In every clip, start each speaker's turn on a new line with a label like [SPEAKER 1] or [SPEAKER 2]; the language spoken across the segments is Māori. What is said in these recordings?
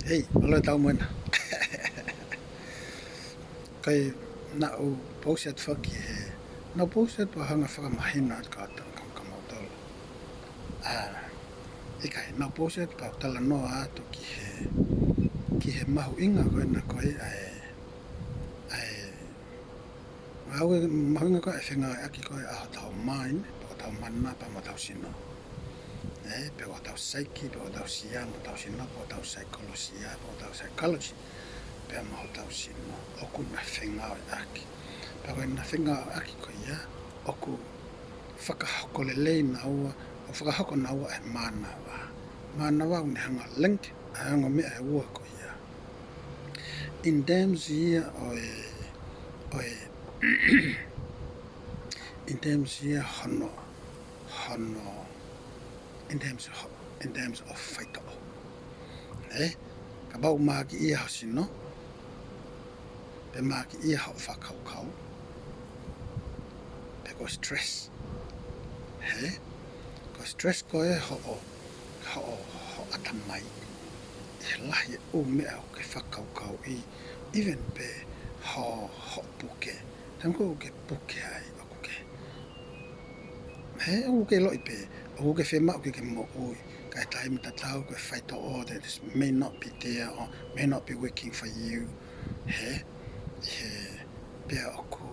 [SPEAKER 1] Hei, aloe tau moena. Kai na o pauset whaki he. Na pauset wa hanga whakamahina at kātang kamautola. Ikai, na pauset pa tala noa atu ki he mahu inga koe na koe Aue mahu inga koe e whenga aki koe aho tau main, pa tau mana pa ma tau sino. Pe o tau saiki, pe o tau sia, ma tau sino, pe o tau saikolosia, pe o tau psychology. Pea maho tau sino, oku na whenga o aki. Pea koe na whenga o aki koe ia, oku whakahoko lelei na ua, o whakahoko na ua e mana wa. Mana wa une hanga link, hanga mea e ua koe ia. In terms ia in terms ia hono, in terms of whaitao. Ka bau maa ki ia hosino, pe maa ki ia ho whakaukau, pe ko stress. Ko stress koe ho atamai. I lahi o mea o ke whakaukau I, even pe ho puke. Tango o ke puke ai, o ke. O ke loi pe, o ke whema o ke mo ui. Kai taimi tatau koe whaitao that this may not be there or may not be working for you. Pea oku.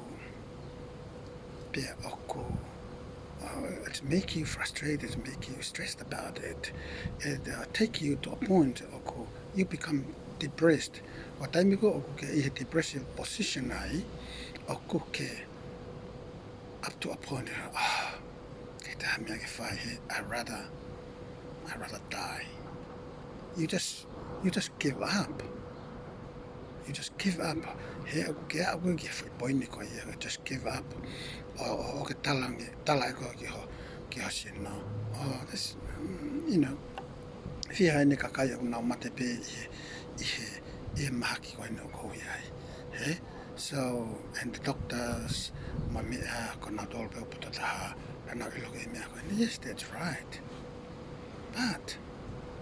[SPEAKER 1] It's making you frustrated, it's making you stressed about it. It take you to a point oku, you become depressed. O taimi ko oku ke I depressive position ai, oku ke up to a point, ke taha mea ke whai he, I'd rather die. You just give up. You just give up. He oku ke a ui ki whi poini ko ia, just give up. O ke tala ko ki ho sino. This, you know, whia ene ka kai o nau mate pe I mahaki ko ene o kou iai. So, and the doctors, ma mea ko nau tolu pe uputa taha, ka nau ilo ke mea ko ene, yes, that's right. But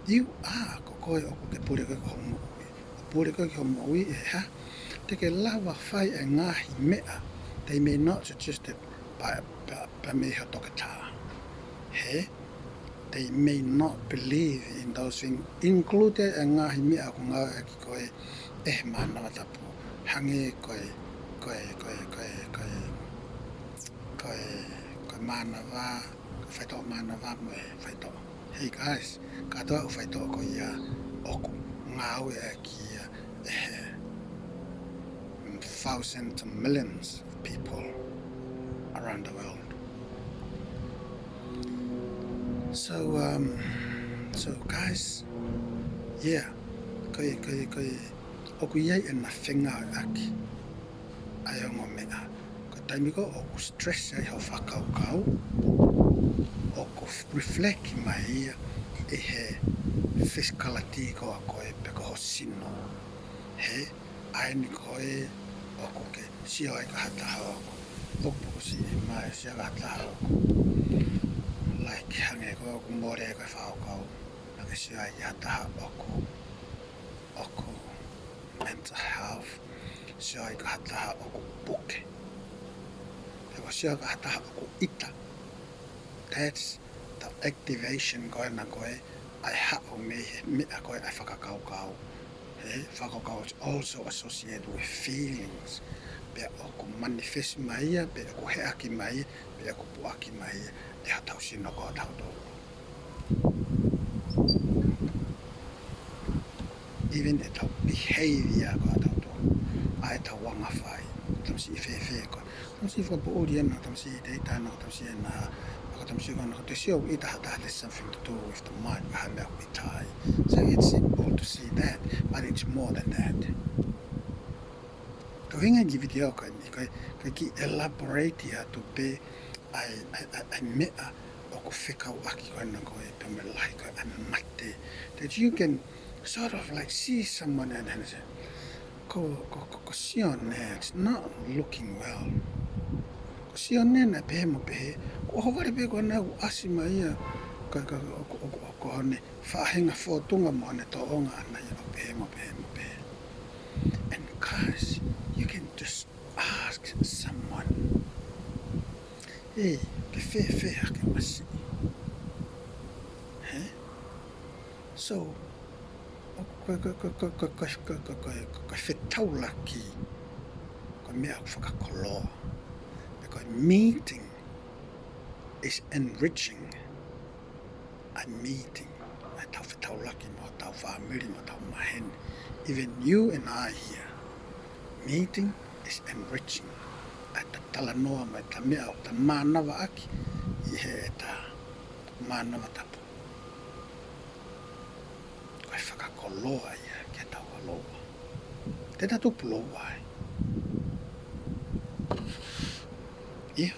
[SPEAKER 1] you are ko koe o ke pure koe ko homo ui. O pure koe ki homo ui te ke lawa whai e ngahi mea. They may not suggest it by me ho tokata. They may not believe in those things, included e ngahi mea ko ngā ki koe mana watapu. Hange koe mana wā, whaitoa mana wā mo whaitoa. Hey guys, katoa u whaitoa ko ia oku ngā ue e kia thousands and millions of people around the world. So guys, yeah, koe oku iai e na whenga aki ai ongo mea. Ko taimi ko oku stress ai ho whakaukau, oku reflect mai ia e he physicality ko a koe pe ko ho sino. Ai ni koe oku ke sio ai ka hataha oku. Oku si mai sia ka hataha oku. Like hange ko oku more ko whaukau. Nake sio ai ka hataha oku mental health. Sio ai ka hataha oku puke. Peko sio ka hataha oku ita. That's the activation koe na koe ai hao me a koe ai whakakaukau. Whakakaukau is also associated with feelings. Pe oku manifest mai ia, pe oku heaki mai ia, pe oku puaki mai ia, e hatau sino ko atau tōku. Even e tau behavior ko atau tōku. Ai tau wanga whai, tamsi I whewhe koe. Tamsi whapuuri ena, tamsi I te itana, tamsi ena, tamsi koe nako te sio I taha there's something to do with the mind, waha mea kui tai. So it's simple to see that, but it's more than that. Ko hinga ki video koe ni, koe ki elaborate ia tu pe ai mea o ko whekau aki koe na koe pe me lahi koe ai mate. That you can sort of like see someone and say, ko sione, it's not looking well. Ko sione na pehe mo pehe, ko hawari pe koe na asi mai ia, ko ko hone whahenga whotunga mo ane toonga ana i ope. And guys, you can just ask someone, hey, ke whe hake masi. Hey? So, koe Fetaulaki, koe mea whakakoloa. Because meeting is enriching. I'm meeting. I tau Fetaulaki mo tau whaamiri mo tau mahen. Even you and I here, meeting is enriching. Ai ta talanoa mai ta mea o ta mānawa aki, I he e ta mānawa tapu. Koe whakakoloa ia kia tau aloa. Tēnā tupu loa ai. Ia.